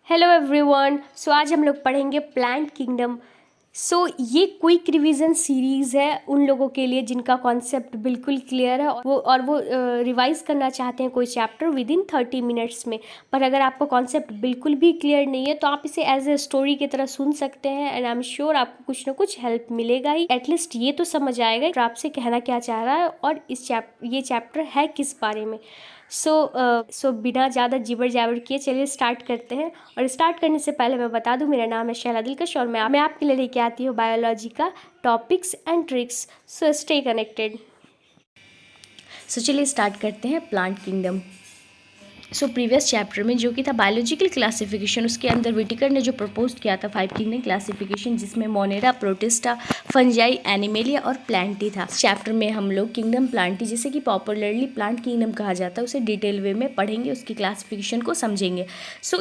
Hello everyone. आज हम लोग पढ़ेंगे प्लांट किंगडम। ये क्विक रिवीजन सीरीज़ है उन लोगों के लिए जिनका कॉन्सेप्ट बिल्कुल क्लियर है और वो रिवाइज करना चाहते हैं कोई चैप्टर विद इन 30 मिनट्स में। पर अगर आपको कॉन्सेप्ट बिल्कुल भी क्लियर नहीं है तो आप इसे एज ए स्टोरी की तरह सुन सकते हैं एंड आई एम श्योर आपको कुछ ना कुछ हेल्प मिलेगा ही। एटलीस्ट ये तो समझ आएगा कि आपसे कहना क्या चाह रहा है और ये चैप्टर है किस बारे में। बिना ज़्यादा जिबर जाबर किए चलिए स्टार्ट करते हैं। और स्टार्ट करने से पहले मैं बता दूं, मेरा नाम है शैला दिलकश और मैं आपके लिए लेके आती हूँ बायोलॉजी का topics and tricks. So stay connected. चलिए स्टार्ट करते हैं प्लांट किंगडम। प्रीवियस चैप्टर में जो कि था बायोलॉजिकल क्लासिफिकेशन, उसके अंदर विटिकर ने जो प्रपोज किया था 5 किंगडम क्लासिफिकेशन, जिसमें मोनेरा, प्रोटिस्टा, फंजाई, एनिमेलिया और प्लांटी था। चैप्टर में हम लोग किंगडम प्लांटी, जिसे कि पॉपुलरली प्लांट किंगडम कहा जाता है, उसे डिटेल वे में पढ़ेंगे, उसकी क्लासिफिकेशन को समझेंगे।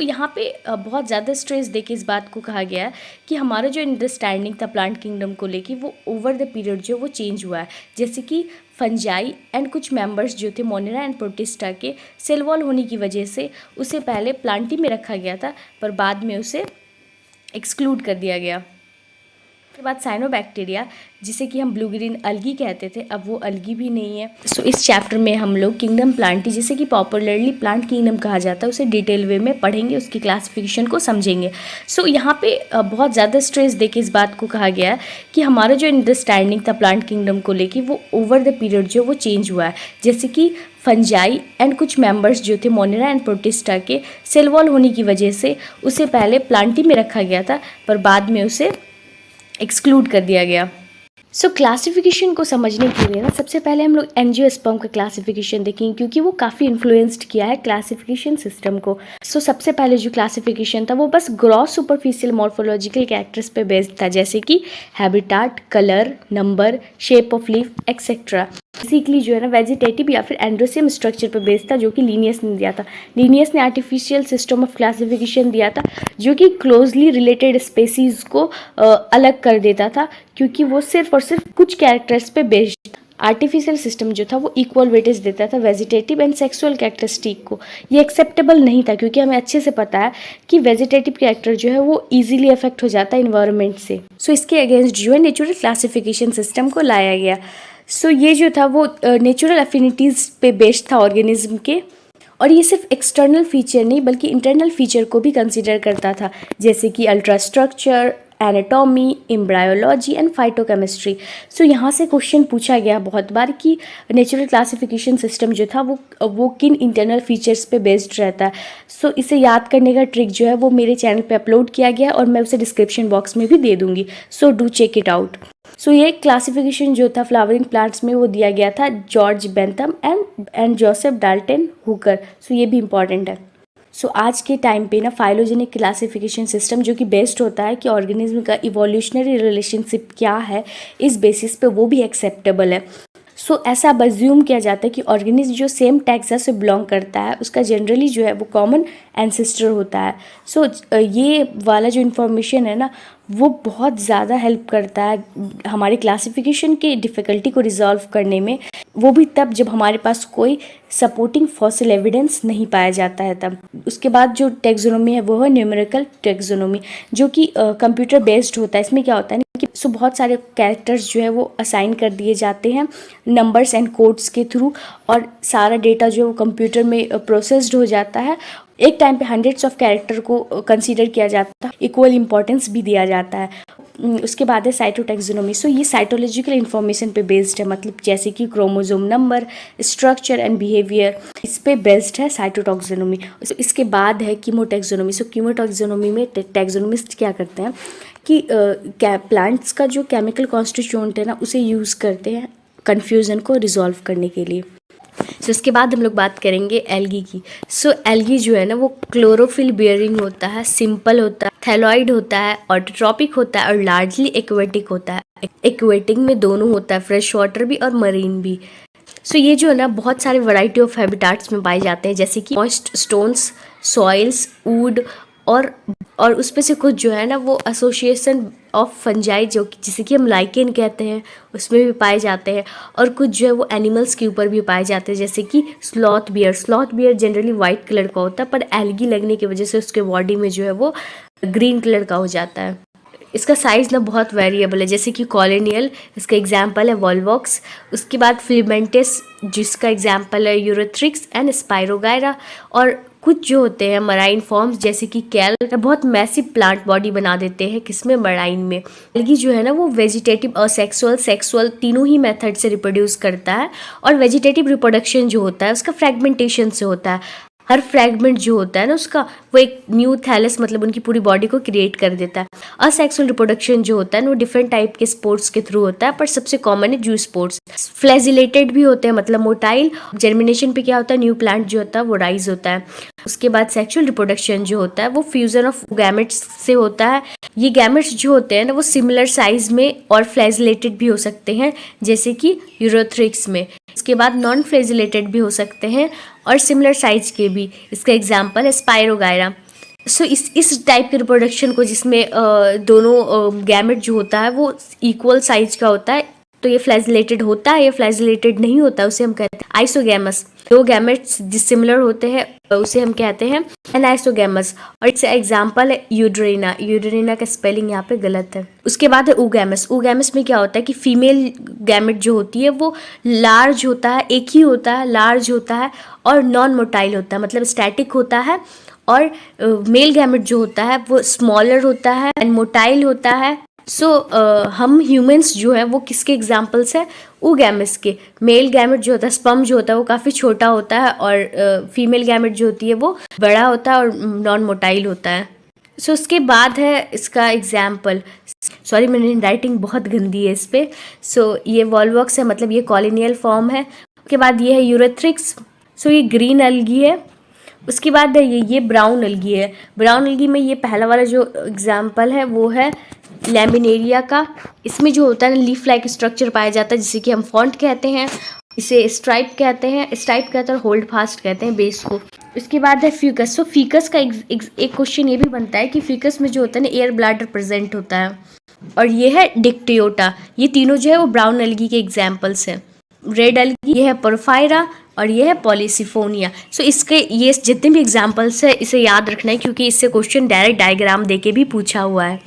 यहाँ पे बहुत ज़्यादा स्ट्रेस देके इस बात को कहा गया है कि हमारा जो अंडरस्टैंडिंग था प्लांट किंगडम को लेके वो ओवर द पीरियड जो वो चेंज हुआ है। जैसे कि फंजाई एंड कुछ मेंबर्स जो थे मोनेरा एंड प्रोटिस्टा के सेल वॉल होने की वजह से उसे पहले प्लांटी में रखा गया था, पर बाद में उसे एक्सक्लूड कर दिया गया। उसके बाद साइनोबैक्टीरिया, जिसे कि हम ब्लू ग्रीन अलगी कहते थे, अब वो अलगी भी नहीं है। इस चैप्टर में हम लोग किंगडम प्लांटी, जिसे कि पॉपुलरली प्लांट किंगडम कहा जाता है, उसे डिटेल वे में पढ़ेंगे, उसकी क्लासिफिकेशन को समझेंगे। यहाँ पे बहुत ज़्यादा स्ट्रेस देके इस बात को कहा गया है कि हमारा जो अंडरस्टैंडिंग था प्लांट किंगडम को लेके वो ओवर द पीरियड जो वो चेंज हुआ है। जैसे कि फंजाई एंड कुछ मेंबर्स जो थे मोनेरा एंड प्रोटिस्टा के सेल वॉल होने की वजह से उसे पहले प्लांटी में रखा गया था, पर बाद में उसे एक्सक्लूड कर दिया गया। क्लासिफिकेशन को समझने के लिए ना सबसे पहले हम लोग एंजियोस्पर्म का क्लासिफिकेशन देखेंगे, क्योंकि वो काफ़ी इन्फ्लुएंस्ड किया है क्लासिफिकेशन सिस्टम को। सबसे पहले जो क्लासिफिकेशन था वो बस ग्रॉस सुपरफिशियल मॉर्फोलॉजिकल कैरेक्टर्स पे बेस्ड था, जैसे कि habitat, colour, number, shape of leaf etcetera. Basically जो है ना वेजिटेटिव या फिर एंड्रोसियम स्ट्रक्चर पर बेस्ड था, जो कि लीनियस ने दिया था। लीनियस ने आर्टिफिशियल सिस्टम ऑफ क्लासिफिकेशन दिया था, जो कि क्लोजली रिलेटेड स्पेसीज को अलग कर देता था, क्योंकि वो सिर्फ और सिर्फ कुछ कैरेक्टर्स पे बेस्ड। आर्टिफिशियल सिस्टम जो था वो इक्वल वेटेज देता था वेजिटेटिव एंड सेक्सुअल कैरेक्टरिस्टिक को। ये एक्सेप्टेबल नहीं था, क्योंकि हमें अच्छे से पता है कि वेजिटेटिव कैरेक्टर जो है वो इजीली अफेक्ट हो जाता है इन्वायरमेंट से। इसके अगेंस्ट जो है नेचुरल क्लासिफिकेशन सिस्टम को लाया गया। ये जो था वो नेचुरल एफिनिटीज़ पे बेस्ड था ऑर्गेनिज्म के, और ये सिर्फ एक्सटर्नल फीचर नहीं बल्कि इंटरनल फीचर को भी कंसीडर करता था, जैसे कि ultra structure, anatomy, embryology and phytochemistry. यहाँ से क्वेश्चन पूछा गया बहुत बार कि नेचुरल क्लासिफिकेशन सिस्टम जो था वो किन इंटरनल फीचर्स पे बेस्ड रहता है। इसे याद करने का ट्रिक जो है वो मेरे चैनल पे अपलोड किया गया और मैं उसे डिस्क्रिप्शन बॉक्स में भी दे दूँगी, डू चेक इट आउट। ये क्लासिफिकेशन जो था फ्लावरिंग प्लांट्स में वो दिया गया था George Bentham and Joseph Dalton Hooker. ये भी इम्पॉर्टेंट है। आज के टाइम पे ना फाइलोजेनिक क्लासिफिकेशन सिस्टम, जो कि बेस्ड होता है कि ऑर्गेनिज्म का इवोल्यूशनरी रिलेशनशिप क्या है, इस बेसिस पे वो भी एक्सेप्टेबल है। ऐसा बज्यूम किया जाता है कि ऑर्गेनिज्म जो सेम टैक्सा से बिलोंग करता है उसका जनरली जो है वो कॉमन एंसेस्टर होता है। ये वाला जो इन्फॉर्मेशन है ना वो बहुत ज़्यादा हेल्प करता है हमारे क्लासिफिकेशन की डिफ़िकल्टी को रिजॉल्व करने में, वो भी तब जब हमारे पास कोई सपोर्टिंग फॉसिल एविडेंस नहीं पाया जाता है तब। उसके बाद जो टेक्सोनोमी है वो है न्यूमेरिकल टेक्सोनोमी, जो कि कंप्यूटर बेस्ड होता है। इसमें क्या होता है कि बहुत सारे कैरेक्टर्स जो है वो असाइन कर दिए जाते हैं नंबर्स एंड कोड्स के थ्रू, और सारा डेटा जो है वो कंप्यूटर में प्रोसेस्ड हो जाता है। एक टाइम पे हंड्रेड्स ऑफ कैरेक्टर को कंसीडर किया जाता है, इक्वल इंपॉर्टेंस भी दिया जाता है। उसके बाद है साइटोटैक्सोनॉमी। ये साइटोलॉजिकल इन्फॉर्मेशन पे बेस्ड है, मतलब जैसे कि chromosome number, structure and behaviour, इस पे बेस्ड है साइटोटैक्सोनॉमी। इसके बाद है कीमोटैक्सोनॉमी। कीमोटैक्सोनॉमी में टैक्सोनॉमिस्ट क्या करते हैं कि प्लांट्स का जो केमिकल कॉन्स्टिट्यूएंट है ना उसे यूज़ करते हैं कन्फ्यूज़न को रिजॉल्व करने के लिए। उसके बाद हम लोग बात करेंगे एल्गी की। एल्गी जो है ना वो क्लोरोफिल बियरिंग होता है, सिंपल होता है, थैलॉइड होता है, ऑटोट्रॉपिक होता है और लार्जली एक्वेटिक होता है। एक्वेटिक में दोनों होता है, फ्रेश वाटर भी और मरीन भी। ये जो है ना बहुत सारे वैरायटी ऑफ हैबिटाट्स में पाए जाते हैं, जैसे कि मॉइस्ट स्टोन्स, सॉइल्स, वुड और उस पे से कुछ जो है ना वो एसोसिएशन ऑफ फंजाई जो जिसे कि हम लाइकेन कहते हैं उसमें भी पाए जाते हैं, और कुछ जो है वो एनिमल्स के ऊपर भी पाए जाते हैं, जैसे कि sloth bear generally white colour का होता है, पर एल्गी लगने की वजह से उसके बॉडी में जो है वो ग्रीन कलर का हो जाता है। इसका साइज़ ना बहुत वेरिएबल है, जैसे कि कॉलोनियल, इसका एग्जाम्पल है वॉल्वॉक्स। उसके बाद फिलामेंटस जिसका एग्जाम्पल है यूरेथ्रिक्स एंड स्पाइरोगायरा। और कुछ जो होते हैं मराइन फॉर्म्स जैसे कि कैल बहुत मैसिव प्लांट बॉडी बना देते हैं, किसमें, मराइन में। एल्गी जो है ना वो वेजिटेटिव, असेक्सुअल, सेक्सुअल तीनों ही मेथड से रिप्रोड्यूस करता है। और वेजिटेटिव रिप्रोडक्शन जो होता है उसका फ्रेगमेंटेशन से होता है। हर फ्रैगमेंट जो होता है ना उसका वो एक न्यू थैलस मतलब उनकी पूरी बॉडी को क्रिएट कर देता है। असेक्सुअल रिप्रोडक्शन जो होता है ना वो डिफरेंट टाइप के स्पोर्ट्स के थ्रू होता है, पर सबसे कॉमन है जू स्पोर्ट्स। फ्लैजिलेटेड भी होते हैं मतलब मोटाइल। जर्मिनेशन पे क्या होता है, न्यू प्लांट जो होता है वो राइज होता है। उसके बाद सेक्सुअल रिप्रोडक्शन जो होता है वो फ्यूजन ऑफ गैमेट्स से होता है। ये गैमेट्स जो होते हैं ना वो सिमिलर साइज में और फ्लैजिलेटेड भी हो सकते हैं, जैसे कि यूरोथ्रिक्स में। इसके बाद नॉन फ्लैजिलेटेड भी हो सकते हैं और सिमिलर साइज के भी। इसका एग्जाम्पल है स्पाइरोगायरा। सो इस टाइप के रिप्रोडक्शन को जिसमें दोनों गैमेट जो होता है वो इक्वल साइज का होता है, तो ये फ्लैजिलेटेड होता है या फ्लैजिलेटेड नहीं होता है, उसे हम कहते हैं आइसोगैमस। दो गैमेट्स डिसिमिलर होते हैं उसे हम कहते हैं एनाइसोगैमस। और इसका एग्जाम्पल है यूड्रेना। यूड्रेना का स्पेलिंग यहाँ पे गलत है। उसके बाद है ऊगैमस। ऊगैमस में क्या होता है कि फीमेल गैमेट जो होती है वो लार्ज होता है, एक ही होता है, लार्ज होता है और नॉन मोटाइल होता है, मतलब स्टैटिक होता है। और मेल गैमेट जो होता है वो स्मॉलर होता है एंड मोटाइल होता है। सो हम ह्यूमंस जो है वो किसके एग्जाम्पल्स है, ऊगैमस के। मेल गैमेट जो होता है, स्पर्म जो होता है वो काफ़ी छोटा होता है, और फीमेल गैमेट जो होती है वो बड़ा होता है और नॉन मोटाइल होता है। सो उसके बाद है इसका एग्जाम्पल, सॉरी मेरी राइटिंग बहुत गंदी है इस पर। सो ये वॉल्वॉक्स है, मतलब ये कॉलोनियल फॉर्म है। उसके बाद ये है यूरेथ्रिक्स। सो ये ग्रीन एल्गी है। उसके बाद है ये ब्राउन एल्गी है। ब्राउन एल्गी में ये पहला वाला जो एग्जाम्पल है वो है लैमिनेरिया का। इसमें जो होता है ना लीफ लाइक स्ट्रक्चर पाया जाता है, जिसे कि हम फॉन्ट कहते हैं, इसे स्ट्राइप कहते हैं, और होल्ड फास्ट कहते हैं बेस को। इसके बाद है फीकस। सो फीकस का एक क्वेश्चन ये भी बनता है कि फीकस में जो होता है ना एयर ब्लैडर प्रेजेंट होता है। और ये है डिक्टियोटा। ये तीनों जो है वो ब्राउन एल्गी के एग्जाम्पल्स हैं। रेड एल्गी, ये है पोरफायरा और ये है पॉलीसिफोनिया। सो इसके ये जितने भी एग्जाम्पल्स है इसे याद रखना है, क्योंकि इससे क्वेश्चन डायरेक्ट डायग्राम देके भी पूछा हुआ है।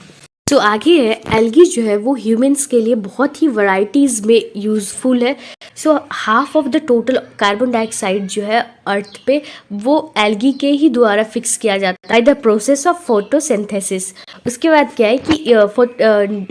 तो आगे है एल्गी जो है वो ह्यूमंस के लिए बहुत ही वैरायटीज़ में यूज़फुल है। So half of the total carbon dioxide जो है अर्थ पे वो एल्गी के ही द्वारा फिक्स किया जाता है, द प्रोसेस ऑफ फोटोसिंथेसिस। उसके बाद क्या है कि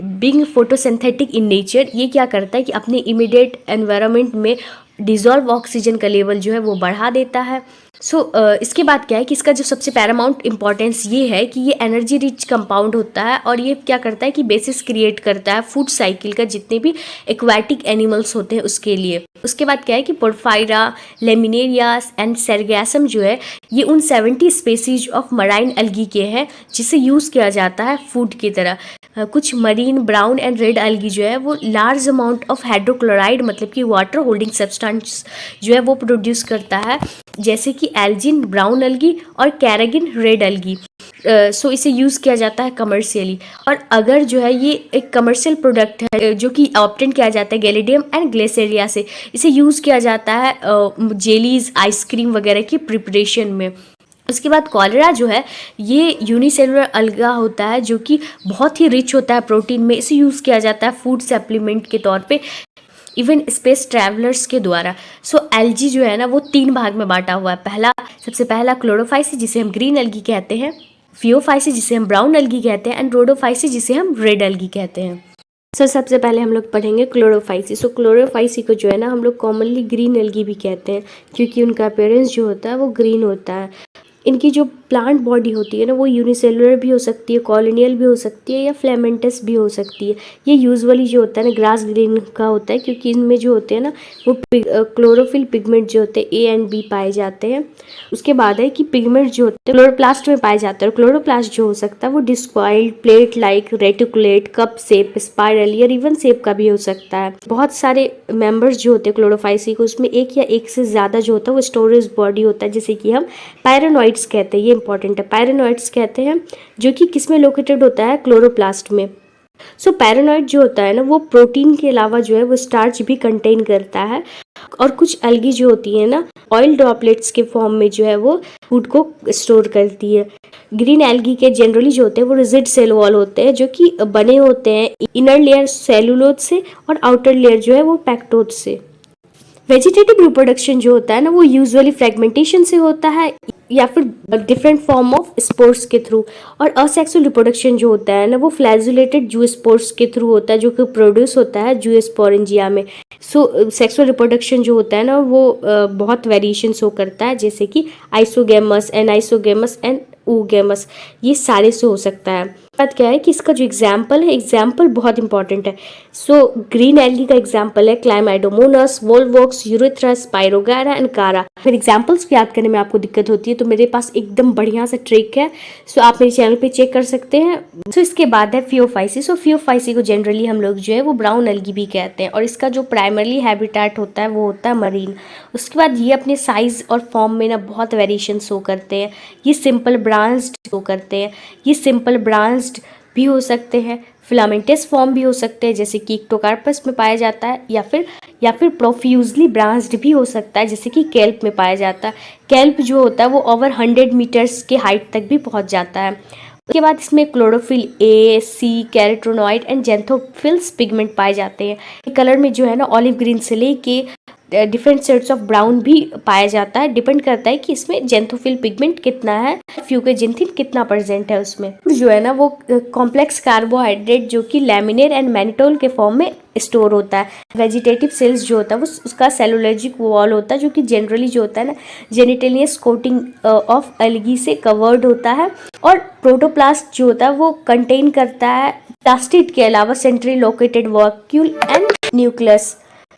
बीइंग फोटोसिंथेटिक इन नेचर, ये क्या करता है कि अपने इमीडिएट एनवायरनमेंट में डिजॉल्व ऑक्सीजन का लेवल जो है वो बढ़ा देता है। इसके बाद क्या है कि इसका जो सबसे पैरामाउंट इंपॉर्टेंस ये है कि ये एनर्जी रिच कंपाउंड होता है, और ये क्या करता है कि बेसिस क्रिएट करता है फूड साइकिल का, जितने भी एक्वाटिक एनिमल्स होते हैं उसके लिए। उसके बाद क्या है कि पोरफायरा, लेमिनेरियास एंड सेरगैसम जो है ये उन 70 स्पेसीज ऑफ मराइन एल्गी के हैं जिसे यूज़ किया जाता है फूड की तरह। कुछ marine brown and red algae जो है वो लार्ज अमाउंट ऑफ हाइड्रोक्लोराइड मतलब कि वाटर होल्डिंग सब्सटेंस जो है वो प्रोड्यूस करता है, जैसे कि एल्जिन ब्राउन एल्गी और कैरागिन रेड एल्गी। सो इसे यूज़ किया जाता है कमर्शियली। और अगर जो है ये एक कमर्शियल प्रोडक्ट है जो कि ऑब्टेन किया जाता है गैलिडियम एंड ग्लेसेरिया से, इसे यूज़ किया जाता है जेलीज, आइसक्रीम वगैरह की प्रिपरेशन में। उसके बाद कॉलेरा जो है ये यूनिसेलुलर अलगा होता है जो कि बहुत ही रिच होता है प्रोटीन में। इसे यूज़ किया जाता है फूड सप्लीमेंट के तौर पे, इवन स्पेस ट्रैवलर्स के द्वारा। सो एल्गी जो है ना वो 3 भाग में बांटा हुआ है। सबसे पहला क्लोरोफाइसी जिसे हम ग्रीन एल्गी कहते हैं, फियोफाइसी जिसे हम ब्राउन एल्गी कहते हैं, एंड रोडोफाइसी जिसे हम रेड एल्गी कहते हैं। सबसे पहले हम लोग पढ़ेंगे क्लोरोफाइसी। क्लोरोफाइसी को जो है ना हम लोग कॉमनली ग्रीन एल्गी भी कहते हैं, क्योंकि उनका अपीयरेंस जो होता है वो ग्रीन होता है। इनकी जो प्लांट बॉडी होती है ना वो यूनिसेलुलर भी हो सकती है, कॉलोनियल भी हो सकती है, या फ्लेमेंटस भी हो सकती है। ये यूजुअली जो होता है ना ग्रास ग्रीन का होता है, क्योंकि इनमें जो होते हैं ना वो क्लोरोफिल पिगमेंट जो होते हैं ए एंड बी पाए जाते हैं। उसके बाद है कि पिगमेंट जो होते हैं क्लोरोप्लास्ट में पाए जाते हैं, और क्लोरोप्लास्ट जो हो सकता है वो discoidal, plate like, reticulate, cup shape, spiral या रिवन शेप का भी हो सकता है। बहुत सारे मेंबर्स जो होते हैं क्लोरोफाइसी को, उसमें एक या एक से ज़्यादा जो होता है वो स्टोरेज बॉडी होता है, जैसे कि हम पायरेनोइड्स कहते हैं। ये इंपॉर्टेंट है, पायरेनोइड्स कहते हैं, जो कि किस में लोकेटेड होता है, क्लोरोप्लास्ट में। सो पैरानॉइड जो होता है ना वो प्रोटीन के अलावा जो है वो स्टार्च भी कंटेन करता है, और कुछ अलगी जो होती है ना ऑयल ड्रॉपलेट्स के फॉर्म में जो है वो फूड को स्टोर करती है। ग्रीन एल्गी के जनरली जो होते हैं वो रिजिड सेल वॉल होते हैं, जो कि बने होते हैं इनर लेयर सेलुलोज से और आउटर लेयर जो है वो पैक्टोज से। वेजिटेटिव रिप्रोडक्शन जो होता है ना वो यूजुअली फ्रेगमेंटेशन से होता है या फिर डिफरेंट फॉर्म ऑफ स्पोर्स के थ्रू, और असेक्सुअल रिप्रोडक्शन जो होता है ना वो फ्लैजुलेटेड जूस्पोर्स के थ्रू होता है, जो कि प्रोड्यूस होता है जूस्पोरेंजिया में। सो सेक्सुअल रिप्रोडक्शन जो होता है ना वो बहुत वेरिएशन शो करता है, जैसे कि आइसोगेमस, एनाइसोगेमस एंड oogamous, ये सारे से हो सकता है। बात क्या है कि इसका जो एग्जाम्पल है, एग्जाम्पल बहुत इंपॉर्टेंट है। सो ग्रीन एल्गी का एग्जाम्पल है क्लाइमाइडोमोनस, वोल्वोक्स, यूरेथ्रस, पायरोगारा एंड कारा। फिर एग्जाम्पल्स को याद करने में आपको दिक्कत होती है तो मेरे पास एकदम बढ़िया सा ट्रिक है, सो आप मेरे चैनल पे चेक कर सकते हैं। सो इसके बाद है फियोफाइसी। सो फियोफाइसी को जनरली हम लोग जो है वो ब्राउन एल्गी भी कहते हैं, और इसका जो प्राइमरली हैबिटेट होता है वो होता है मरीन। उसके बाद ये अपने साइज और फॉर्म में ना बहुत वेरिएशन शो करते हैं। ये सिंपल ब्रांच्ड शो करते हैं, ये सिंपल ब्रांच्ड भी हो सकते हैं, फिलामेंटस फॉर्म भी हो सकते हैं जैसे कि इक्टोकार्पस में पाया जाता है, या फिर प्रोफ्यूजली ब्रांच्ड भी हो सकता है जैसे कि केल्प में पाया जाता है। केल्प जो होता है वो ओवर 100 मीटर्स के हाइट तक भी पहुंच जाता है। उसके बाद इसमें chlorophyll A, C, carotenoid and xanthophylls pigment पाए जाते हैं। कलर में जो है ना ऑलिव ग्रीन से लेके डिफरेंट शेड्स ऑफ ब्राउन भी पाया जाता है, डिपेंड करता है कि इसमें जेंथोफिल पिगमेंट कितना है, फ्यूकोजेंथिन कितना प्रेजेंट है उसमें। जो है ना वो कॉम्प्लेक्स कार्बोहाइड्रेट जो कि लैमिनेर एंड मैनिटोल के फॉर्म में स्टोर होता है। वेजिटेटिव सेल्स जो होता है वो उसका सेलुलॉजिक वॉल होता है, जो कि जनरली जो होता है ना जेनिटेलियस कोटिंग ऑफ एल्गी से कवर्ड होता है, और प्रोटोप्लास्ट जो होता है वो कंटेन करता है प्लास्टिड के अलावा centrally located vacuole and nucleus.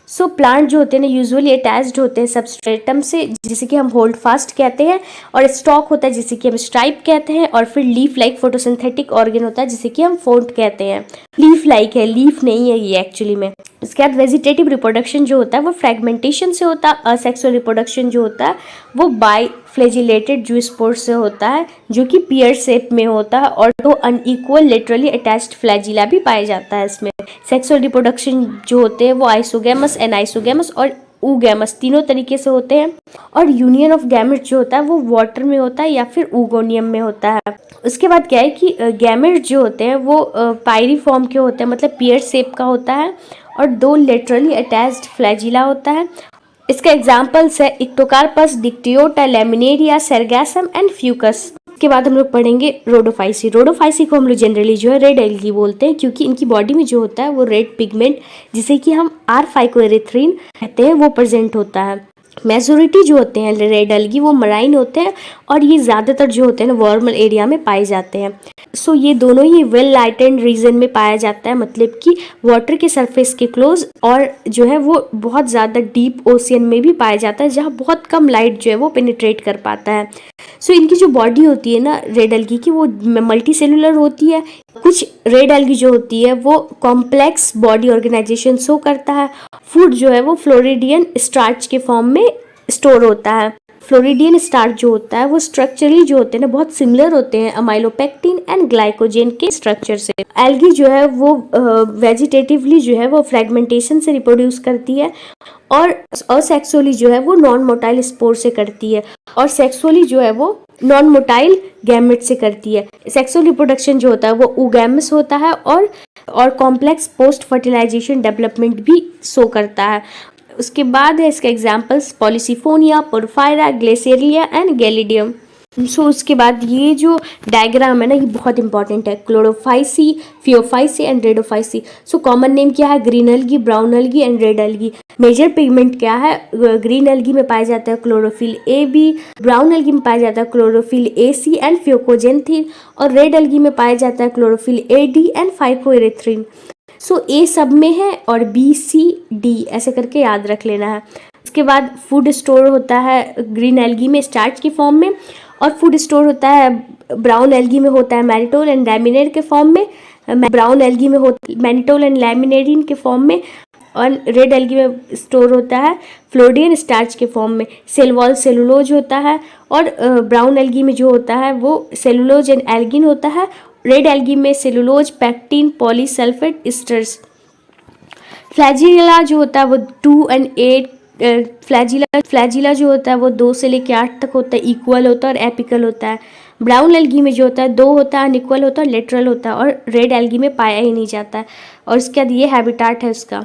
So plant जो होते हैं ना यूजुअली अटैच्ड होते हैं सबस्ट्रेटम से, जिसे कि हम होल्ड फास्ट कहते हैं, और स्टॉक होता है जिसे कि हम स्ट्राइप कहते हैं, और फिर लीफ लाइक फोटोसिंथेटिक ऑर्गन होता है जिसे कि हम फोर्ट कहते हैं। लीफ लाइक है, लीफ नहीं है ये एक्चुअली में। इसके बाद वेजिटेटिव रिप्रोडक्शन जो होता है वो फ्रेगमेंटेशन से होता है। असेक्सुअल रिप्रोडक्शन जो होता है वो बाई फ्लैजिलेटेड जूस्पोर से होता है, जो कि पियर शेप में होता है, और तो अनइक्वल लेटरली अटैच्ड फ्लैजिला भी पाया जाता है इसमें। सेक्सुअल रिप्रोडक्शन जो होते हैं वो आइसोगैमस, एनाइसोगैमस और oogamous तीनों तरीके से होते हैं, और यूनियन ऑफ गैमेट जो होता है वो वाटर में होता है या फिर oogoनियम में होता है। उसके बाद क्या है कि गैमेट जो होते हैं वो पायरी फॉर्म के होते हैं, मतलब पियर शेप का होता है, और 2 लेटरली अटैच्ड फ्लैजिला होता है। इसका एग्जाम्पल्स है इक्टोकार्पस, डिक्टियोटा, लैमिनेरिया, सेरगैसम एंड फ्यूकस। के बाद हम लोग पढ़ेंगे रोडोफाइसी। रोडोफाइसी को हम लोग जनरली जो है रेड एल्गी बोलते हैं, क्योंकि इनकी बॉडी में जो होता है वो रेड पिगमेंट जिसे कि हम R-फाइकोएरिथ्रिन कहते हैं वो प्रेजेंट होता है। मेजोरिटी जो होते हैं रेड एल्गी वो मराइन होते हैं, और ये ज़्यादातर जो होते हैं ना वार्मल एरिया में पाए जाते हैं। सो ये दोनों ही वेल लाइटेंड रीजन में पाया जाता है, मतलब कि वाटर के सरफेस के क्लोज, और जो है वो बहुत ज़्यादा डीप ओशियन में भी पाया जाता है जहाँ बहुत कम लाइट जो है वो पेनिट्रेट कर पाता है। सो इनकी जो बॉडी होती है ना रेड एल्गी की वो मल्टी सेलुलर होती है। कुछ रेड एल्गी जो होती है वो कॉम्प्लेक्स बॉडी ऑर्गेनाइजेशन शो करता है। फूड जो है वो फ्लोरिडियन स्टार्च के फॉर्म में स्टोर होता है। फ्लोरिडियन स्टार्च जो होता है वो स्ट्रक्चरली जो होते हैं ना बहुत सिमिलर होते हैं अमाइलोपेक्टिन एंड ग्लाइकोजेन के स्ट्रक्चर से। एल्गी जो है वो वेजिटेटिवली जो है वो फ्रेगमेंटेशन से रिप्रोड्यूस करती है, और असेक्सुअली जो है वो नॉन मोटाइल स्पोर से करती है, और सेक्सुअली जो है वो नॉन मोटाइल गैमेट से करती है। सेक्सुअल रिप्रोडक्शन जो होता है वो oogamous होता है, और कॉम्प्लेक्स पोस्ट फर्टिलाइजेशन डेवलपमेंट भी शो करता है। उसके बाद है इसका एग्जाम्पल्स पॉलिसिफोनिया, पोरफायरा, ग्लेसेरिया एंड गैलिडियम। सो उसके बाद ये जो डायग्राम है ना ये बहुत इंपॉर्टेंट है, Chlorophyceae, Phaeophyceae and Rhodophyceae. So common name क्या है, green algae, brown algae and red algae. Major pigment क्या है, ग्रीन एल्गी में पाया जाता है chlorophyll A B, brown algae में पाया जाता है chlorophyll A C and fucoxanthin, और रेड एल्गी में पाया जाता है chlorophyll A D and phycoerythrin. So A सब में है और बी सी डी ऐसे करके याद रख लेना है। इसके बाद फूड स्टोर होता है ग्रीन एल्गी में स्टार्च की फॉर्म में, और फूड स्टोर होता है ब्राउन एल्गी में होता है मैनिटोल एंड लैमिनेर के फॉर्म में, ब्राउन एल्गी में होता है मैनिटोल एंड लैमिनेरिन के फॉर्म में, और रेड एल्गी में स्टोर होता है फ्लोरिडियन स्टार्च के फॉर्म में। सेल वॉल सेलुलोज होता है, और ब्राउन एल्गी में जो होता है वो सेलुलोज एंड एल्गिन होता है, रेड एल्गी में cellulose, pectin, polysulphate asters. Flagella जो होता है वो 2 और 8, फ्लैजिला जो होता है वो 2 से लेकर 8 तक होता है, इक्वल होता है और एपिकल होता है। ब्राउन एल्गी में जो होता है 2 होता है, अनइक्वल होता है, लेटरल होता है, और रेड एल्गी में पाया ही नहीं जाता है। और उसके बाद ये हैबिटाट है उसका।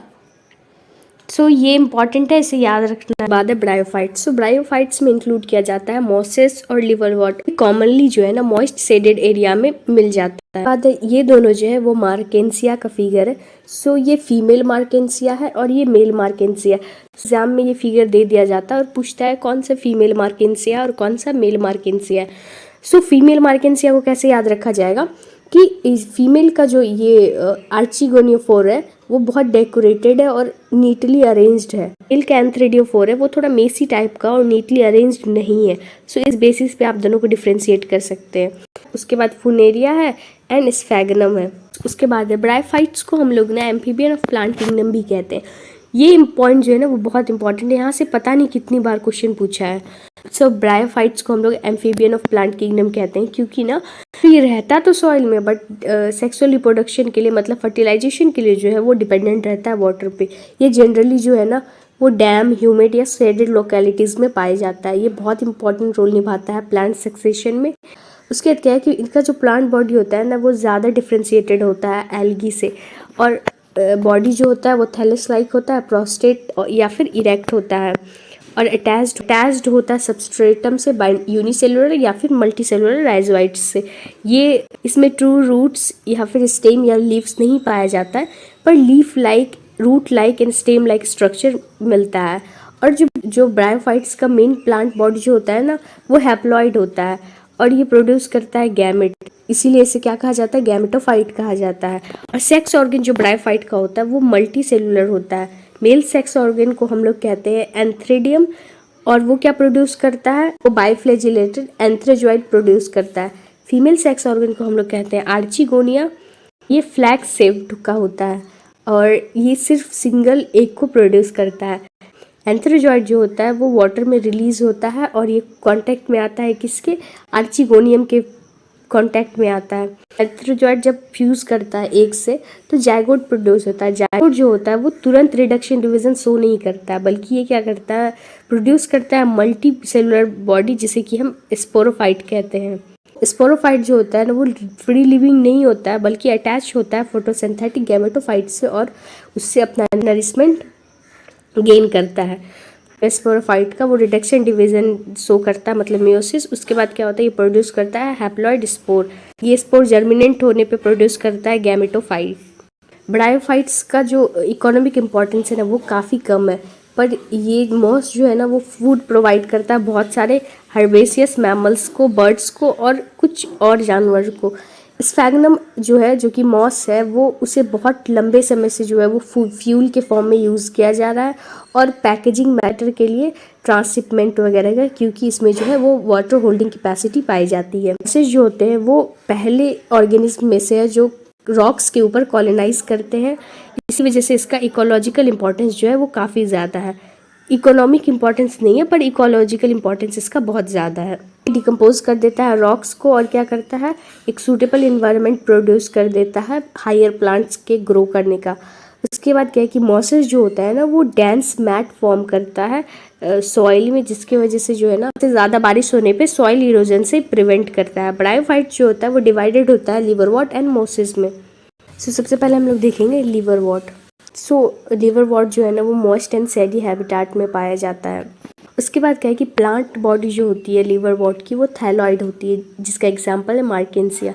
सो ये इंपॉर्टेंट है, इसे याद रखना। बाद है ब्रायोफाइट्स। सो ब्रायोफाइट्स में इंक्लूड किया जाता है मॉसेस और लिवरवॉट। कॉमनली जो है ना मॉइस्ट शेडेड एरिया में मिल जाता है। बाद है ये दोनों जो है वो मार्केंसिया का फिगर है। सो ये फीमेल मार्केंसिया है और ये मेल मार्केंसिया। एग्जाम में ये फिगर दे दिया जाता है और पूछता है कौन सा फीमेल मार्केंसिया और कौन सा मेल मार्केंसिया है। सो फीमेल मार्केंसिया को कैसे याद रखा जाएगा कि इस फीमेल का जो ये आर्चिगोनियोफोर है वो बहुत डेकोरेटेड है और नीटली अरेंज्ड है। मेल का एंथ्रेडियोफोर है वो थोड़ा मेसी टाइप का और नीटली अरेंज्ड नहीं है। सो इस बेसिस पे आप दोनों को डिफ्रेंशिएट कर सकते हैं। उसके बाद फुनेरिया है एंड स्फैगनम है। उसके बाद है ब्रायोफाइट्स को हम लोग ना एम्फीबियन ऑफ प्लांट किंगडम भी कहते हैं। ये पॉइंट जो है ना वो बहुत इंपॉर्टेंट है, यहाँ से पता नहीं कितनी बार क्वेश्चन पूछा है। सो ब्रायोफाइट्स को हम लोग एम्फीबियन ऑफ प्लांट किंगडम कहते हैं क्योंकि ना ये रहता तो सॉइल में बट सेक्सुअल रिप्रोडक्शन के लिए मतलब फर्टिलाइजेशन के लिए जो है वो डिपेंडेंट रहता है वाटर पे। ये जनरली जो है ना वो डैम, ह्यूमिड या शेडेड लोकेलिटीज़ में पाया जाता है। ये बहुत इंपॉर्टेंट रोल निभाता है प्लांट सक्सेशन में। उसके बाद क्या है कि इनका जो प्लांट बॉडी होता है ना वो ज़्यादा डिफ्रेंशिएटेड होता है एल्गी से, और बॉडी जो होता है वो थैलस लाइक होता है, प्रोस्टेट या फिर इरेक्ट होता है, और अटैच्ड होता है सबस्ट्रेटम से यूनिसेलुलर या फिर मल्टीसेलुलर राइजोइट्स से। ये इसमें ट्रू रूट्स या फिर स्टेम या लीव्स नहीं पाया जाता है, पर leaf like, root like and stem like structure मिलता है। और जो ब्रायोफाइट्स का मेन प्लांट बॉडी जो होता है ना वो हैप्लॉइड होता है और ये प्रोड्यूस करता है गैमेट, इसीलिए इसे क्या कहा जाता है, गैमेटोफाइट कहा जाता है। और सेक्स ऑर्गन जो ब्रायोफाइट का होता है वो मल्टी सेलुलर होता है। मेल सेक्स ऑर्गन को हम लोग कहते हैं एंथ्रेडियम, और वो क्या प्रोड्यूस करता है, वो बाइफ्लैजिलेटेड एंथ्रेजॉइड प्रोड्यूस करता है। फीमेल सेक्स ऑर्गन को हम लोग कहते हैं आर्चिगोनिया, ये फ्लैग शेप्ड का होता है और ये सिर्फ सिंगल एग को प्रोड्यूस करता है। एंथ्रेजॉइड जो होता है वो वाटर में रिलीज होता है और ये कांटेक्ट में आता है किसके, आर्चिगोनियम के कांटेक्ट में आता है। एंथ्रेजॉइड जब फ्यूज करता है एग से तो जाइगोट प्रोड्यूस होता है। जाइगोट जो होता है वो तुरंत रिडक्शन डिवीजन शो नहीं करता है, बल्कि ये क्या करता है, प्रोड्यूस करता है मल्टी सेलुलर बॉडी जिसे कि हम स्पोरोफाइट कहते हैं। स्पोरोफाइट जो होता है ना वो फ्री लिविंग नहीं होता है बल्कि अटैच होता है फोटोसिंथेटिक गैमेटोफाइट से और उससे अपना नरिशमेंट गेन करता है। स्पोरोफाइट का वो रिडक्शन डिवीजन शो करता है, मतलब मियोसिस। उसके बाद क्या होता है, ये प्रोड्यूस करता है हैप्लॉइड स्पोर। ये स्पोर जर्मिनेंट होने पे प्रोड्यूस करता है गैमेटोफाइट। ब्रायोफाइट्स का जो इकोनॉमिक इम्पोर्टेंस है ना वो काफ़ी कम है, पर ये मॉस जो है ना वो फूड प्रोवाइड करता है बहुत सारे हर्बेसियस मैमल्स को, बर्ड्स को और कुछ और जानवर को। स्फैगनम जो है, जो कि मॉस है, वो उसे बहुत लंबे समय से जो है वो फ्यूल के फॉर्म में यूज़ किया जा रहा है और पैकेजिंग मैटर के लिए, ट्रांसशिपमेंट वगैरह का, क्योंकि इसमें जो है वो वाटर होल्डिंग कैपेसिटी पाई जाती है। मॉसेस जो होते हैं वो पहले ऑर्गेनिज्म में से है जो रॉक्स के ऊपर कॉलोनाइज करते हैं, इसी वजह से इसका इकोलॉजिकल इम्पोर्टेंस जो है वो काफ़ी ज़्यादा है। इकोनॉमिक इम्पोर्टेंस नहीं है पर इकोलॉजिकल इम्पोर्टेंस इसका बहुत ज़्यादा है। डिकम्पोज कर देता है रॉक्स को और क्या करता है, एक सूटेबल इन्वायरमेंट प्रोड्यूस कर देता है हायर प्लांट्स के ग्रो करने का। उसके बाद क्या है कि मॉसेस जो होता है ना वो डेंस मैट फॉर्म करता है सॉइल में, जिसकी वजह से जो है ना ज़्यादा बारिश होने पे सॉइल इरोजन से प्रिवेंट करता है। ब्रायोफाइट जो होता है वो डिवाइडेड होता है लिवरवॉट एंड मॉसेस में। सबसे पहले हम लोग देखेंगे लिवरवॉट। लिवरवॉट जो है ना वो मॉइस्ट एंड सैडी हैबिटेट में पाया जाता है। उसके बाद क्या है कि प्लांट बॉडी जो होती है लिवरवॉट की वो थैलॉइड होती है, जिसका एग्जांपल है मार्केंसिया।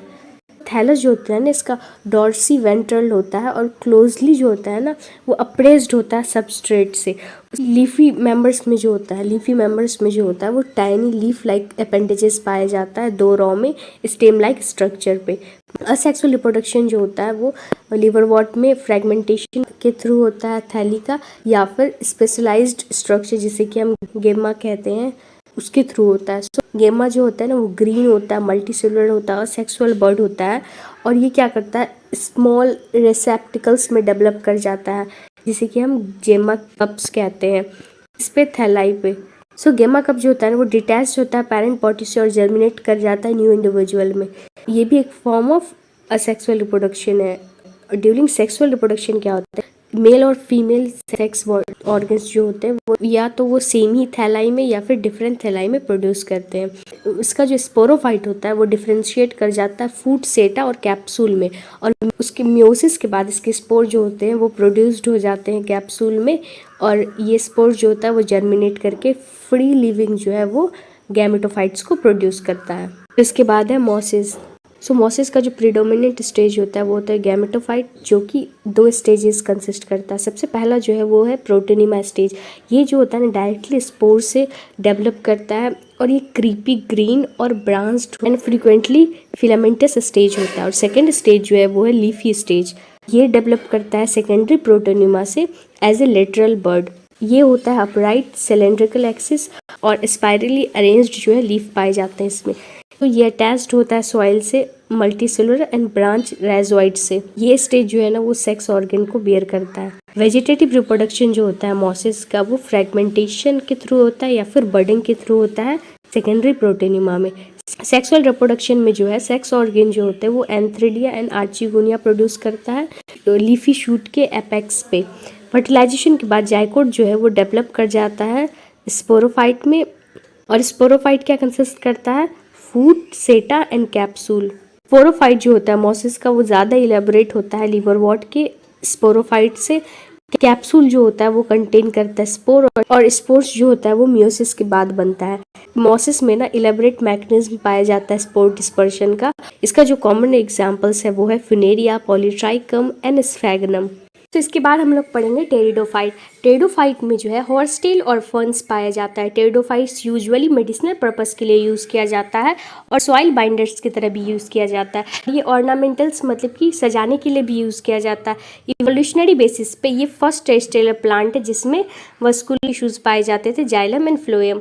थैलस जो होता है ना इसका डॉर्सी वेंट्रल होता है और क्लोजली जो होता है ना वो अप्रेस्ड होता है सबस्ट्रेट से। लीफी मेंबर्स में जो होता है वो टाइनी लीफ लाइक अपेंडेजेस पाया जाता है 2 रॉ में स्टेम लाइक स्ट्रक्चर पे। असेक्सुअल रिप्रोडक्शन जो होता है वो लिवरवॉट में फ्रेगमेंटेशन के थ्रू होता है थैली का, या फिर स्पेशलाइज्ड स्ट्रक्चर जिसे कि हम गेमा कहते हैं उसके थ्रू होता है। गेमा जो होता है ना वो ग्रीन होता है, मल्टी सेलुलर होता है और सेक्सुअल बर्ड होता है, और ये क्या करता है, स्मॉल रिसेप्टिकल्स में डेवलप कर जाता है जिसे कि हम गेमा कप्स कहते हैं इस पे थैलाई पे। गेमा कप जो होता है ना वो डिटैच होता है पेरेंट बॉडी से और जर्मिनेट कर जाता है न्यू इंडिविजुअल में। ये भी एक फॉर्म ऑफ असेक्सुअल रिप्रोडक्शन है। ड्यूरिंग सेक्सुअल रिप्रोडक्शन क्या होता है, मेल और फीमेल सेक्स ऑर्गन्स जो होते हैं वो या तो वो सेम ही थैलाई में या फिर डिफरेंट थैलाई में प्रोड्यूस करते हैं। इसका जो स्पोरोफाइट होता है वो डिफ्रेंशिएट कर जाता है फूड सेटा और कैप्सूल में, और उसके मियोसिस के बाद इसके स्पोर जो होते हैं वो प्रोड्यूस्ड हो जाते हैं कैप्सूल में, और ये स्पोर जो होता है वो जर्मिनेट करके फ्री लिविंग जो है वो गैमेटोफाइट्स को प्रोड्यूस करता है। इसके बाद है मोसिस। सो मोसिस का जो प्रीडोमिनेंट स्टेज होता है वो होता है गैमेटोफाइट, जो कि 2 स्टेजेस कंसिस्ट करता है। सबसे पहला जो है वो है प्रोटोनिमा स्टेज। ये जो होता है ना डायरेक्टली स्पोर से डेवलप करता है, और ये क्रीपी ग्रीन और branched and frequently filamentous stage होता है। और सेकेंड स्टेज जो है वो है लीफी स्टेज। ये डेवलप करता है सेकेंडरी प्रोटोनिमा से एज ए लेटरल बर्ड। ये होता है अपराइट सिलेंड्रिकल एक्सिस और स्पाइरली अरेंज्ड जो है लीफ पाए जाते हैं इसमें। तो ये अटैच्ड होता है सॉइल से मल्टीसेलुलर एंड ब्रांच राइजोइड से। ये स्टेज जो है ना वो सेक्स ऑर्गन को बियर करता है। वेजिटेटिव रिप्रोडक्शन जो होता है मोसिस का वो फ्रेगमेंटेशन के थ्रू होता है या फिर बर्डिंग के थ्रू होता है सेकेंडरी प्रोटोनिमा में। सेक्सुअल रिप्रोडक्शन में जो है सेक्स ऑर्गन जो होते हैं वो एंथ्रिडिया एंड आर्चिगोनिया प्रोड्यूस करता है लीफी शूट के एपेक्स पे। फर्टिलाइजेशन के बाद जाइकोट जो है वो डेवलप कर जाता है स्पोरोफाइट में, और स्पोरोफाइट क्या कंसिस्ट करता है, फूड सेटा एंड कैप्सूल। स्पोरोफाइट जो होता है मोसिस का वो ज़्यादा इलेबोरेट होता है लिवरवॉर्ट के स्पोरोफाइट से। कैप्सूल जो होता है वो कंटेन करता है स्पोर, और स्पोर्स जो होता है वो मियोसिस के बाद बनता है। मोसिस में ना इलेबोरेट मैकेनिज्म पाया जाता है स्पोर डिस्पर्शन का। इसका जो कॉमन एग्जांपल्स है वो है फिनेरिया, पॉलीट्राइकम एंड स्फैगनम। तो इसके बाद हम लोग पढ़ेंगे टेरिडोफाइट। टेरिडोफाइट में जो है हॉर्सटेल और फर्न्स पाया जाता है। टेरिडोफाइट्स यूजुअली मेडिसिनल पर्पस के लिए यूज़ किया जाता है और सॉइल बाइंडर्स की तरह भी यूज़ किया जाता है। ये ऑर्नामेंटल्स मतलब कि सजाने के लिए भी यूज़ किया जाता है। इवोल्यूशनरी बेसिस पे ये फर्स्ट टेरेस्ट्रियल प्लांट है जिसमें वस्कुलर टिश्यूज पाए जाते थे, जाइलम एंड फ्लोएम।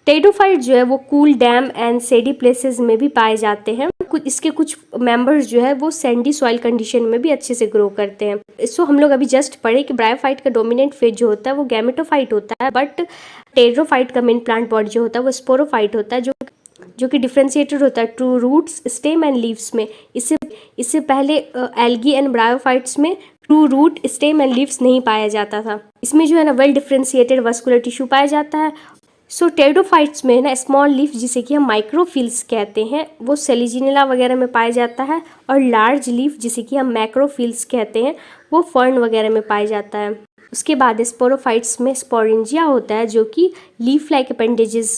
टेरिडोफाइट जो है वो कूल डैम एंड सेडी प्लेसेस में भी पाए जाते हैं। इसके कुछ मेंबर्स जो है वो सैंडी सॉइल कंडीशन में भी अच्छे से ग्रो करते हैं। इसको हम लोग अभी जस्ट पढ़े कि ब्रायोफाइट का डोमिनेंट फेज जो होता है वो गैमेटोफाइट होता है, बट टेरिडोफाइट का मेन प्लांट बॉडी जो होता है वो स्पोरोफाइट होता है, जो कि डिफ्रेंशिएटेड होता है to roots, stem and leaves में। इससे पहले एल्गी एंड ब्रायोफाइट्स में true root, stem and leaves नहीं पाया जाता था। इसमें जो है ना वेल डिफ्रेंशिएटेड वस्कुलर टिश्यू पाया जाता है। सो टेरिडोफाइट्स में ना स्मॉल लीफ जिसे कि हम माइक्रोफिल्स कहते हैं वो सेलिजिनेला वगैरह में पाया जाता है, और लार्ज लीफ जिसे कि हम मैक्रोफिल्स कहते हैं वो फर्न वगैरह में पाया जाता है। उसके बाद स्पोरोफाइट्स में स्पोरेंजिया होता है जो कि लीफ लाइक अपेंडेजेस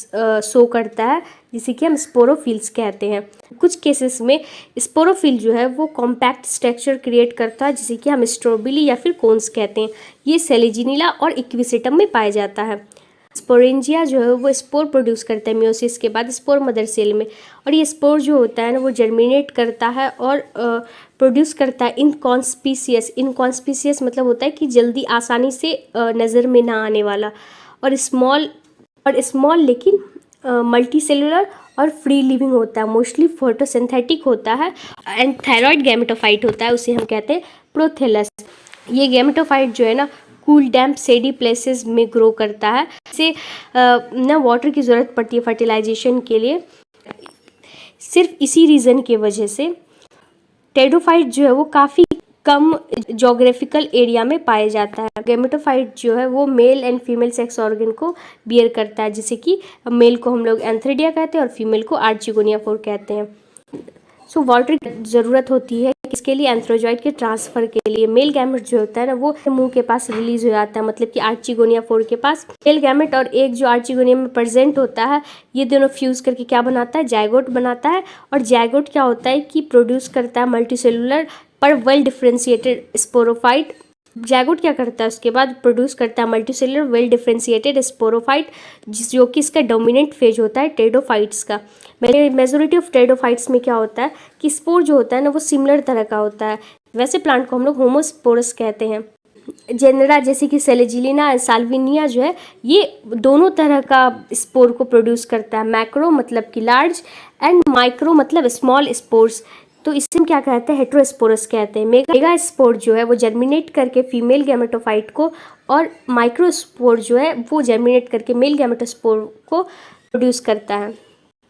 शो करता है जिसे कि हम स्पोरोफिल्स कहते हैं। कुछ केसेस में स्पोरोफिल जो है वो कॉम्पैक्ट स्ट्रक्चर क्रिएट करता है जिसे कि हम स्ट्रोबिली या फिर कोन्स कहते हैं। ये सेलिजिनेला और इक्विसेटम में पाया जाता है। स्पोरेंजिया जो है वो स्पोर प्रोड्यूस करता है मियोसिस के बाद स्पोर मदर सेल में, और ये स्पोर जो होता है ना वो जर्मिनेट करता है और प्रोड्यूस करता है इनकॉन्स्पीसियस। इनकॉन्स्पीसियस मतलब होता है कि जल्दी आसानी से नज़र में ना आने वाला, और स्मॉल लेकिन मल्टी सेलुलर और फ्री लिविंग होता है, मोस्टली फोटोसिंथेटिक होता है, एंड थायरॉइड गैमेटोफाइट होता है, उसे हम कहते हैं प्रोथेलस। ये गैमेटोफाइट जो है ना कूल डैम्प सेडी प्लेसेस में ग्रो करता है। इसे ना वाटर की ज़रूरत पड़ती है फर्टिलाइजेशन के लिए। सिर्फ इसी रीज़न की वजह से टेरिडोफाइट जो है वो काफ़ी कम जोग्राफिकल एरिया में पाया जाता है। गैमेटोफाइट जो है वो male and female sex organ को बियर करता है, जैसे कि मेल को हम लोग एंथ्रिडिया कहते हैं और फीमेल को आर्चिगोनिया फोर कहते हैं। सो वाटर की ज़रूरत होती है इसके लिए एंथ्रोजॉइड के ट्रांसफर के लिए। मेल गैमेट जो होता है ना वो मुंह के पास रिलीज हो जाता है, मतलब कि आर्चिगोनिया फोर के पास। मेल गैमेट और एक जो आर्चिगोनिया में प्रेजेंट होता है ये दोनों फ्यूज करके क्या बनाता है, जायगोट बनाता है। और जायगोट क्या होता है कि प्रोड्यूस करता है मल्टीसेलुलर पर वेल डिफ्रेंशिएटेड स्पोरोफाइट। जायगोट क्या करता है उसके बाद प्रोड्यूस करता है मल्टीसेलुलर वेल डिफ्रेंशिएटेड स्पोरोफाइट, जो कि इसका डोमिनेंट फेज होता है टेरिडोफाइट्स का। मेजोरिटी ऑफ टेरिडोफाइट्स में क्या होता है कि स्पोर जो होता है ना वो सिमिलर तरह का होता है। वैसे प्लांट को हम लोग होमोस्पोरस कहते हैं। जेनरा जैसे कि सेलेजिलिना, साल्विनिया जो है ये दोनों तरह का स्पोर को प्रोड्यूस करता है। मैक्रो मतलब कि लार्ज एंड माइक्रो मतलब स्मॉल स्पोर्स। तो इसे हम क्या कहते हैं, हेट्रोस्पोरस कहते हैं। मेगा स्पोर जो है वो जर्मिनेट करके फीमेल गैमेटोफाइट को, और माइक्रोस्पोर जो है वो जर्मिनेट करके मेल गैमेटोस्पोर को प्रोड्यूस करता है।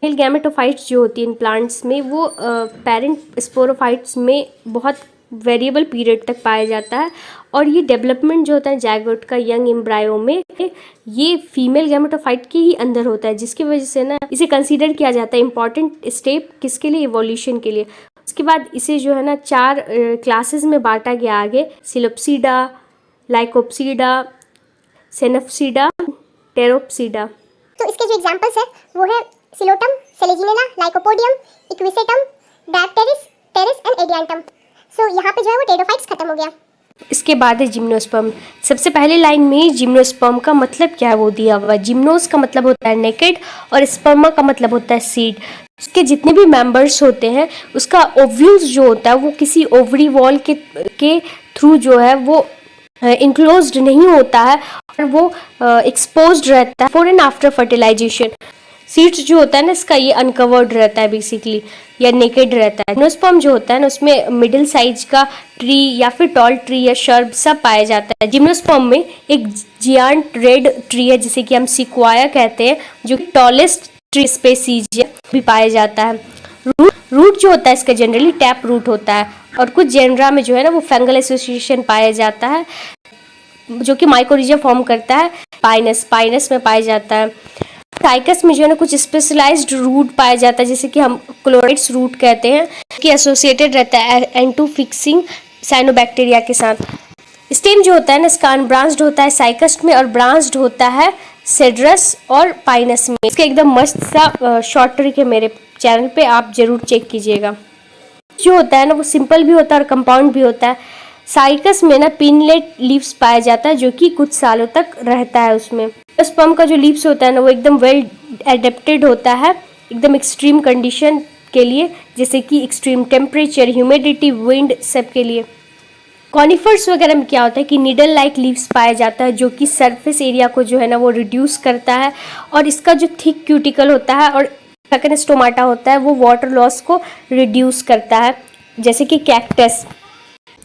मेल गैमेटोफाइट्स जो होती हैं इन प्लांट्स में वो पेरेंट स्पोरोफाइट्स में बहुत वेरिएबल पीरियड तक पाया जाता है और ये डेवलपमेंट जो होता है जायगोट का यंग एम्ब्रायो में ये फीमेल गैमेटोफाइट के ही अंदर होता है, जिसकी वजह से ना इसे कंसीडर किया जाता है इम्पॉर्टेंट स्टेप किसके लिए, इवोल्यूशन के लिए। उसके बाद इसे जो है ना 4 क्लासेस में बांटा गया आगे, सिलोप्सीडा, लाइकोप्सीडा, सेनोप्सीडा, टेरोप्सीडा। तो इसके जो एग्जांपल्स है वो है Psilotum, Selaginella, Lycopodium, Equisetum, Dryopteris, Pteris and Adiantum. सो यहाँ पे जो है वो टेरोफाइट्स खत्म हो गया। इसके बाद है जिम्नोस्पर्म। सबसे पहले लाइन में जिम्नोस्पर्म का मतलब क्या है वो दिया हुआ है। जिम्नोस का मतलब होता है नेकेड और स्पर्मा का मतलब होता है सीड। उसके जितने भी मेंबर्स होते हैं उसका ओव्यूल्स जो होता है वो किसी ओवरी वॉल के थ्रू जो है वो इंक्लोज्ड नहीं होता है और वो एक्सपोज्ड रहता है for and after fertilization. Seeds जो होता है ना इसका ये अनकवर्ड रहता है बेसिकली या नेकेड रहता है। जिम्नोस्पर्म जो होता है ना उसमें मिडिल साइज का ट्री या फिर टॉल ट्री या शर्ब सब पाया जाता है। जिम्नोस्पर्म में एक जियांट रेड ट्री है जिसे कि हम सिक्वाया कहते हैं जो कि टॉलेस्ट ट्री स्पेसीज भी पाया जाता है। रूट जो होता है इसका जनरली टैप रूट होता है और कुछ जेनरा में जो है ना वो फंगल एसोसिएशन पाया जाता है जो कि माइकोरिजा फॉर्म करता है। पाइनस में पाया जाता है। साइकस में जो है ना कुछ स्पेशलाइज्ड रूट पाया जाता है जिसे कि हम क्लोराइड्स रूट कहते हैं कि एसोसिएटेड रहता है एंटोफिक्सिंग साइनोबैक्टीरिया के साथ। स्टेम जो होता है ना इसका अनब्रांच्ड होता है साइकस में और ब्रांच्ड होता है सेड्रस और पाइनस में। इसका एकदम मस्त सा शॉर्ट ट्रिक है मेरे चैनल पे, आप जरूर चेक कीजिएगा। जो होता है ना वो सिंपल भी होता है और कंपाउंड भी होता है। साइकस में ना पिनलेट लीव्स पाया जाता है जो कि कुछ सालों तक रहता है उसमें। स्पर्म का जो लीव्स होता है ना वो एकदम वेल एडेप्टेड होता है एकदम एक्सट्रीम कंडीशन के लिए, जैसे कि एक्सट्रीम टेम्परेचर, ह्यूमिडिटी, विंड सब के लिए। कॉनिफर्स वगैरह में क्या होता है कि नीडल लाइक लीव्स पाया जाता है जो कि सरफेस एरिया को जो है ना वो रिड्यूस करता है और इसका जो थिक क्यूटिकल होता है और सेकंड स्टोमाटा होता है वो वाटर लॉस को रिड्यूस करता है, जैसे कि कैक्टस।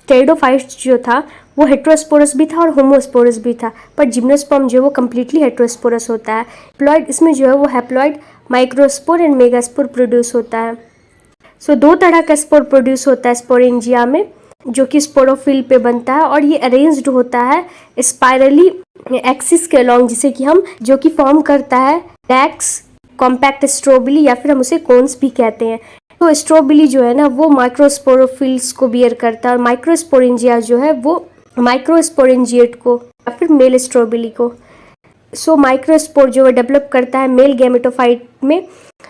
टेरिडोफाइट्स जो था वो हेट्रोस्पोरस भी था और होमोस्पोरस भी था, पर जिम्नोस्पर्म जो है वो कम्प्लीटली हेट्रोस्पोरस होता है। हैप्लॉइड इसमें जो है वो haploid microspore and megaspore produce होता है। सो 2 तरह का स्पोर प्रोड्यूस होता है स्पोरेंजिया में जो कि स्पोरोफिल पे बनता है और ये अरेंज्ड होता है स्पाइरली एक्सिस के अलॉन्ग, जिसे कि हम जो कि फॉर्म करता है डैक्स कॉम्पैक्ट स्ट्रोबिली या फिर हम उसे कोन्स भी कहते हैं। तो स्ट्रोबिली जो है ना वो माइक्रोस्पोरोफिल्स को बियर करता है और माइक्रोस्पोरेंजिया जो है वो माइक्रोस्पोरेंजिएट को या फिर मेल स्ट्रोबिली को। सो माइक्रोस्पोर जो है डेवलप करता है मेल गैमेटोफाइट में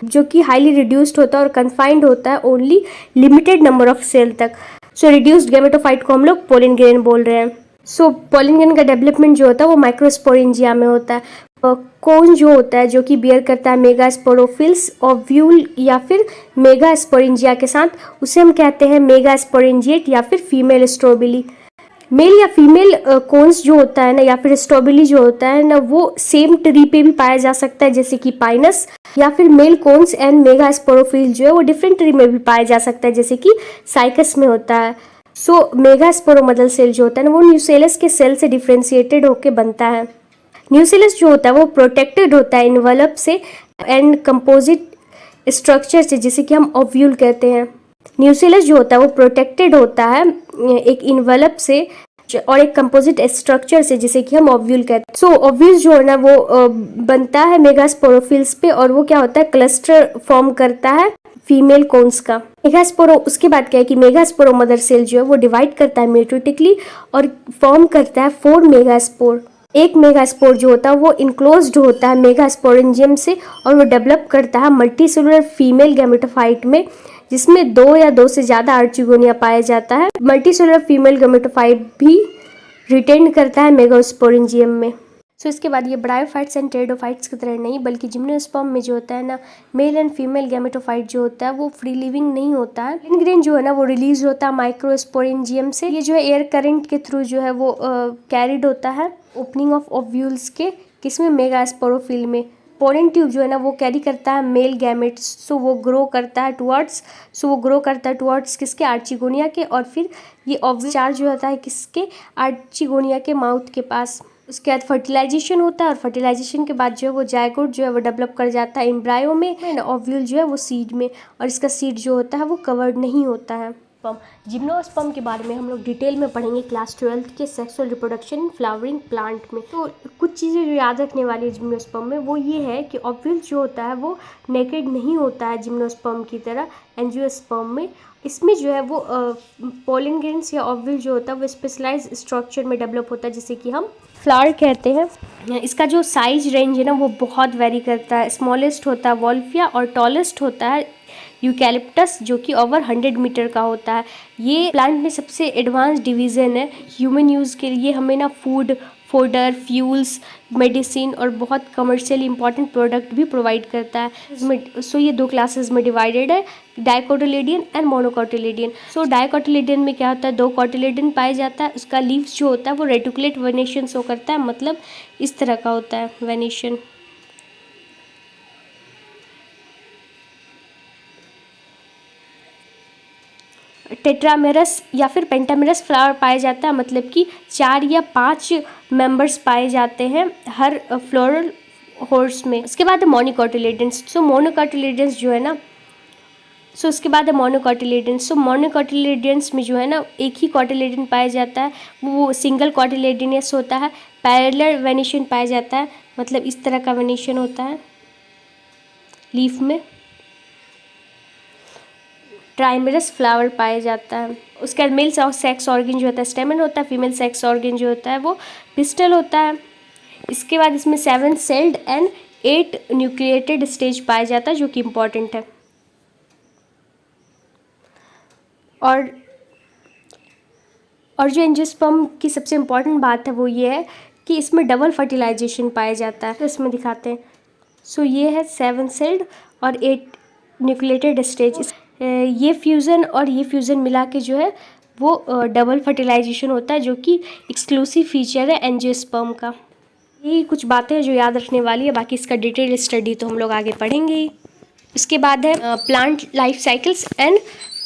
जो कि हाईली रिड्यूस्ड होता है और कन्फाइंड होता है only limited number of cell तक। सो रिड्यूस्ड गैमेटोफाइट को हम लोग पोलिन ग्रेन बोल रहे हैं। सो पोलिन ग्रेन का डेवलपमेंट जो होता है वो माइक्रोस्पोरेंजिया में होता है। कोन जो होता है जो कि बियर करता है मेगास्पोरोफिल्स ओव्यूल या फिर मेगास्पोरेंजिया के साथ, उसे हम कहते हैं मेगास्पोरेंजिएट या फिर फीमेल स्ट्रोबिली। मेल या फीमेल कोन्स जो होता है ना या फिर स्ट्रोबिली जो होता है ना वो सेम ट्री पे भी पाया जा सकता है जैसे कि पाइनस, या फिर मेल कोन्स एंड मेगास्पोरोफिल जो है वो डिफरेंट ट्री में भी पाया जा सकता है जैसे कि साइकस में होता है। सो मेगास्पोरोमदल सेल जो होता है ना वो न्यूसेलस के सेल से डिफ्रेंशिएटेड होकर बनता है। न्यूसेलस जो होता है वो प्रोटेक्टेड होता है इन्वेलप से एंड कंपोजिट स्ट्रक्चर से जिसे कि हम ओव्यूल कहते हैं। न्यूसेलस जो होता है वो प्रोटेक्टेड होता है एक इन्वेलप से और एक कंपोजिट स्ट्रक्चर से जिसे कि हम ओव्यूल कहते हैं। सो ओव्यूल जो है ना वो बनता है मेगास्पोरोफिल्स पे और वो क्या होता है क्लस्टर फॉर्म करता है फीमेल कोन्स का। मेगास्पोरो उसके बाद क्या है कि मेगास्पोरो मदर सेल जो है वो डिवाइड करता है मेट्रिटिकली और फॉर्म करता है 4 मेगास्पोर। एक मेगास्पोर जो होता है वो इनक्लोज्ड होता है मेगास्पोरेंजियम से और वो डेवलप करता है मल्टीसेलुलर फीमेल गैमेटोफाइट में जिसमें 2 या 2 से ज़्यादा आर्चिगोनिया पाया जाता है। मल्टीसेलुलर फीमेल गैमेटोफाइट भी रिटेन करता है मेगास्पोरेंजियम में। सो इसके बाद ये ब्रायोफाइट्स एंड टेरिडोफाइट्स की तरह नहीं बल्कि जिम्नोस्पर्म में जो होता है ना मेल एंड फीमेल गैमेटोफाइट जो होता है वो फ्री लिविंग नहीं होता है। ग्रेन जो है ना वो रिलीज होता है माइक्रोस्पोरेंजियम से। ये जो है एयर करंट के थ्रू जो है वो कैरिड होता है ओपनिंग ऑफ ओव्यूल्स के किसमें मेगास्पोरोफिल में। पोलन ट्यूब जो है ना वो कैरी करता है मेल गैमेट्स। सो वो ग्रो करता है टुवर्ड्स किसके आर्चिगोनिया के और फिर ये ओव्यूल चार्ज जो होता है किसके आर्चिगोनिया के माउथ के पास। उसके बाद फर्टिलाइजेशन होता है और फर्टिलाइजेशन के बाद जो है वो जायगोट जो है वो डेवलप कर जाता है एम्ब्रायो में एंड ओव्यूल जो है वो सीड में, और इसका सीड जो होता है वो कवर्ड नहीं होता है। जिम्नोस्पर्म के बारे में हम लोग डिटेल में पढ़ेंगे क्लास 12 के sexual reproduction in flowering plant में। तो कुछ चीज़ें जो याद रखने वाली है जिम्नोस्पर्म में वो ये है कि ओव्यूल जो होता है वो नेकेड नहीं होता है जिम्नोस्पर्म की तरह एंजियोस्पर्म में। इसमें जो है वो पोलन ग्रेन्स या ओव्यूल जो होता है वो स्पेशलाइज स्ट्रक्चर में डेवलप होता है जिसे कि हम फ्लावर कहते हैं। इसका जो साइज रेंज है ना वो बहुत वेरी करता है। स्मॉलेस्ट होता है वॉल्फिया और टॉलेस्ट होता है यूकैलिप्टस जो कि ओवर 100 मीटर का होता है। ये प्लांट में सबसे एडवांस डिवीज़न है। ह्यूमन यूज़ के लिए हमें ना फूड, फोडर, फ्यूल्स, मेडिसिन और बहुत कमर्शियली इंपॉर्टेंट प्रोडक्ट भी प्रोवाइड करता है। इसमें सो ये 2 क्लासेस में डिवाइडेड है, dicotyledon and monocotyledon. So dicotyledon में क्या होता है, 2 कोटिलेडन पाया जाता है। उसका लीव्स जो होता है वो रेटिकुलेट वेनेशन शो करता है, मतलब इस तरह का होता है वेनेशन। टेट्रामेरस या फिर पेंटामेरस फ्लावर पाया जाता है, मतलब कि 4 या 5 मेंबर्स पाए जाते हैं हर फ्लोरल हॉर्स में। उसके बाद है मोनोकोटिलेडन्स। सो मोनोकोटिलेडन्स जो है ना, सो उसके बाद है मोनोकोटिलेडन्स। सो मोनोकोटिलेडन्स में जो है ना एक ही कोटिलेडन पाया जाता है, वो सिंगल कोटिलेडनस होता है। पैरेलल वेनेशन पाया जाता है, मतलब इस तरह का वेनेशन होता है लीफ में। ट्राइमेरस फ्लावर पाया जाता है। उसके बाद मेल सेक्स ऑर्गन जो होता है स्टेमन होता है, फीमेल सेक्स ऑर्गन जो होता है वो पिस्टल होता है। इसके बाद इसमें 7 सेल्ड एंड 8 न्यूक्लिएटेड स्टेज पाया जाता है जो कि इम्पॉर्टेंट है। और जो एंजियोस्पर्म की सबसे इम्पॉर्टेंट बात है वो ये है कि इसमें डबल फर्टिलाइजेशन पाया जाता है। तो इसमें दिखाते हैं। सो ये है 7 सेल्ड और 8 न्यूक्लिएटेड स्टेज। ये फ्यूज़न और ये फ्यूज़न मिला के जो है वो डबल फर्टिलाइजेशन होता है जो कि एक्सक्लूसिव फीचर है एंजियोस्पर्म का। यही कुछ बातें हैं जो याद रखने वाली है, बाकी इसका डिटेल स्टडी तो हम लोग आगे पढ़ेंगे ही। उसके बाद है plant life cycles and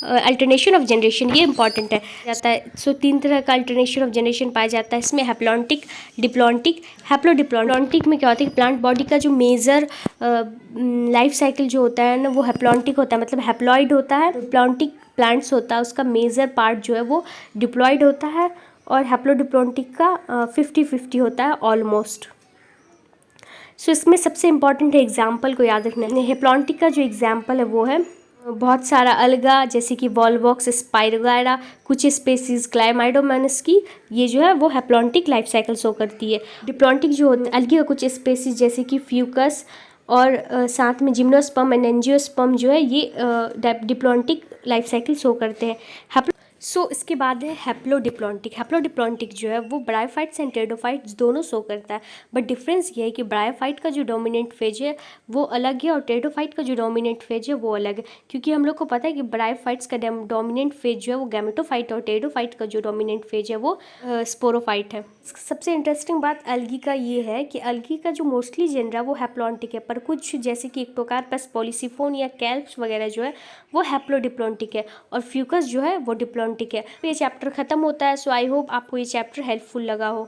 alternation of generation, ये इंपॉर्टेंट है जाता है। सो 3 तरह का अल्टरनेशन ऑफ जनरेशन पाया जाता है इसमें, हैप्लॉन्टिक, डिप्लॉन्टिक, हैप्लोडिप्लॉन्टिक में क्या होता है कि प्लांट बॉडी का जो मेजर लाइफ साइकिल जो होता है ना वो हैप्लॉन्टिक होता है, मतलब हैप्लॉइड होता है। डिप्लॉन्टिक प्लांट्स होता है उसका मेजर पार्ट जो है वो डिप्लॉइड होता है, और हैप्लोडिप्लॉन्टिक का 50-50 होता है ऑलमोस्ट। सो इसमें सबसे इंपॉर्टेंट है एग्जाम्पल को याद रखना है। हैप्लॉन्टिक का जो एग्जाम्पल है वो है बहुत सारा अलगा, जैसे कि वॉलवॉक्स, स्पाइरोगायरा, कुछ स्पेसीज क्लाइमाइडोमोनास की, ये जो है वो हैप्लॉन्टिक लाइफ साइकिल शो करती है। डिप्लॉन्टिक जो होता है अलगी का कुछ स्पेसीज जैसे कि फ्यूकस और साथ में जिम्नोस्पर्म एंड एंजियोस्पर्म जो है ये डिप्लॉन्टिक लाइफ साइकिल शो करते हैं। सो इसके बाद है हैप्लोडिप्लॉन्टिक। हैप्लोडिप्लॉन्टिक जो है वो ब्रायोफाइट्स एंड टेरिडोफाइट्स दोनों शो करता है, बट डिफरेंस ये है कि ब्रायोफाइट का जो डोमिनेंट फेज है वो अलग है और टेरिडोफाइट का जो डोमिनेंट फेज है वो अलग है, क्योंकि हम लोग को पता है कि ब्रायोफाइट्स का डोमिनेंट फेज जो है वो गैमेटोफाइट और टेरिडोफाइट का जो डोमिनेंट फेज है वो स्पोरोफाइट है। सबसे इंटरेस्टिंग बात अलगी का ये है कि अलगी का जो मोस्टली जेनरा वो हैप्लॉन्टिक है, पर कुछ जैसे कि इक्टोकार्पस, पॉलीसिफोन या कैल्प्स वगैरह जो है वो हैप्लोडिप्लॉन्टिक है, और फ्यूकस जो है वो डिप्लॉन्टिक है। ये चैप्टर खत्म होता है। सो आई होप आपको ये चैप्टर हेल्पफुल लगा हो।